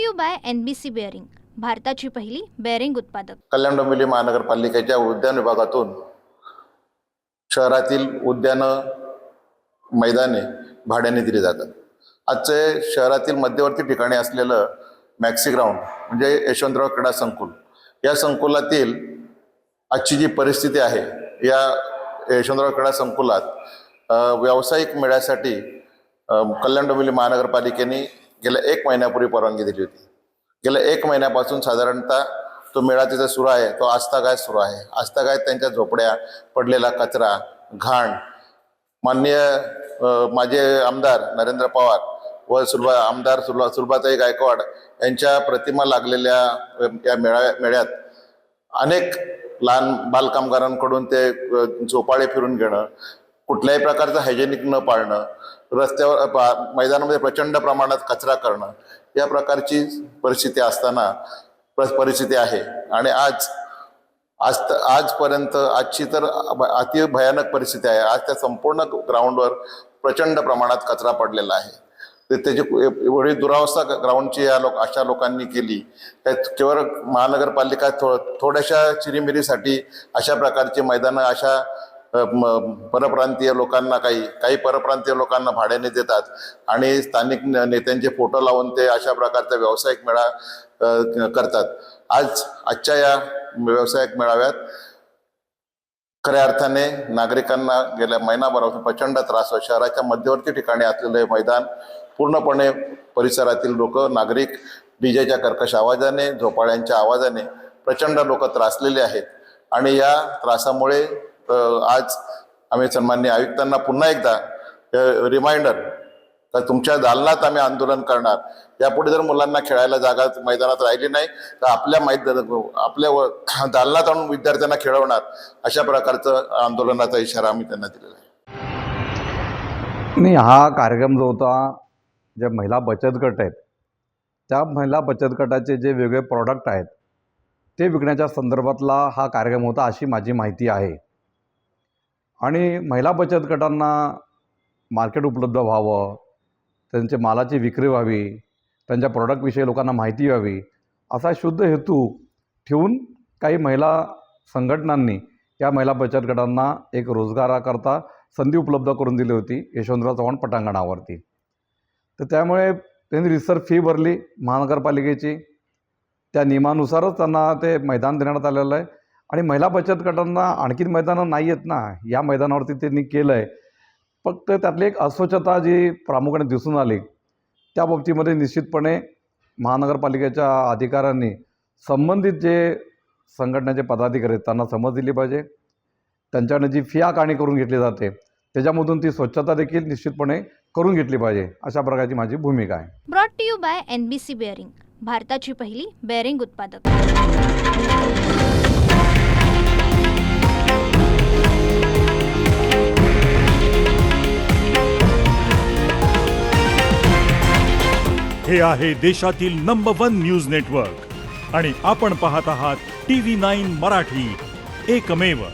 To you by NBC bearing, भारताची पहिली bearing उत्पादक। कल्याण डोंबिवली महानगरपालिकेच्या उद्यान विभागातून शहरातील उद्यान मैदाने भाड्याने दिली जातात। आजचे शहरातील मध्यवर्ती ठिकाणी असलेलं मॅक्सी ग्राउंड म्हणजे यशवंतराव क्रीडा संकुल, या संकुलातील आजची जी परिस्थिती आहे, या यशवंतराव क्रीडा संकुलात व्यावसायिक मेळ्यासाठी कल्याण डोंबिवली महानगरपालिकेने गेल्या 1 महिन्यापूर्वी परवानगी दिली होती। गेल्या 1 महिन्यापासून साधारणतः तो मेळा तिथे सुरू आहे, तो आस्थागायत सुरू आहे। आस्थागायत त्यांच्या झोपड्या, पडलेला कचरा, घाण, माननीय माझे आमदार नरेंद्र पवार व आमदार सुलभाताई गायकवाड यांच्या प्रतिमा लागलेल्या या मेळ्यात अनेक लहान बालकामगारांकडून ते झोपाळे फिरून घेणं, कुठल्याही प्रकारचं हायजेनिक न पाळणं, रस्त्यावर मैदानामध्ये प्रचंड प्रमाणात कचरा करणं, या प्रकारची परिस्थिती आहे। आणि आजपर्यंत आजची तर अति भयानक परिस्थिती आहे। आज त्या संपूर्ण ग्राउंडवर प्रचंड प्रमाणात कचरा पडलेला आहे। त्याची एवढी दुरावस्था ग्राउंडची अशा लोकांनी केली, केवळ महानगरपालिका थोड्याशा चिरीमिरीसाठी अशा प्रकारची मैदानं अशा परप्रांतीय लोकांना काही परप्रांतीय लोकांना भाड्याने देतात आणि स्थानिक नेत्यांचे फोटो लावून ते अशा प्रकारचा व्यावसायिक मेळा करतात। आजच्या या व्यावसायिक मेळाव्यात खऱ्या अर्थाने नागरिकांना गेल्या महिनाभरापासून प्रचंड त्रास होतो। शहराच्या मध्यवर्ती ठिकाणी असलेले मैदान पूर्णपणे परिसरातील नागरिक डीजेच्या कर्कश आवाजाने, झोपाळ्यांच्या आवाजाने प्रचंड लोक त्रासलेले आहेत। आणि या त्रासामुळे आज आम्ही सन्माननीय आयुक्तांना पुन्हा एकदा रिमाइंडर, तर तुमच्या दालनात आम्ही आंदोलन करणार। यापुढे जर मुलांना खेळायला जागा मैदानात राहिली नाही तर आपल्या दालनात आणून विद्यार्थ्यांना खेळवणार, अशा प्रकारचं आंदोलनाचा इशारा आम्ही त्यांना दिलेला आहे। नाही, हा कार्यक्रम जो होता, जे महिला बचत गट आहेत त्या महिला बचत गटाचे जे वेगळे प्रॉडक्ट आहेत ते विकण्याच्या संदर्भातला हा कार्यक्रम होता, अशी माझी माहिती आहे। आणि महिला बचत गटांना मार्केट उपलब्ध व्हावं, त्यांच्या मालाची विक्री व्हावी, त्यांच्या प्रॉडक्टविषयी लोकांना माहिती व्हावी, असा शुद्ध हेतू ठेवून काही महिला संघटनांनी या महिला बचत गटांना एक रोजगाराकरता संधी उपलब्ध करून दिली होती यशवंतराव चव्हाण पटांगणावरती। तर त्यामुळे त्यांनी रिसर फी भरली महानगरपालिकेची, त्या नियमानुसारच त्यांना ते मैदान देण्यात आलेलं आहे। आणि महिला बचत गटांना आणखीन मैदानं नाही आहेत ना, या मैदानावरती त्यांनी केलं आहे। फक्त त्यातली एक अस्वच्छता जी प्रामुख्याने दिसून आली, त्या बाबतीमध्ये निश्चितपणे महानगरपालिकेच्या अधिकाऱ्यांनी संबंधित जे संघटनेचे पदाधिकारी आहेत त्यांना समज दिली पाहिजे। त्यांच्याकडे जी फी आकारणी करून घेतली जाते त्याच्यामधून ती स्वच्छता देखील निश्चितपणे करून घेतली पाहिजे, अशा प्रकारची माझी भूमिका आहे। Brought to you by NBC bearing, भारताची पहिली बेअरिंग उत्पादक। हे आहे देशातील नंबर 1 न्यूज नेटवर्क आणि आपण पाहत आहात TV9 मराठी, एकमेव।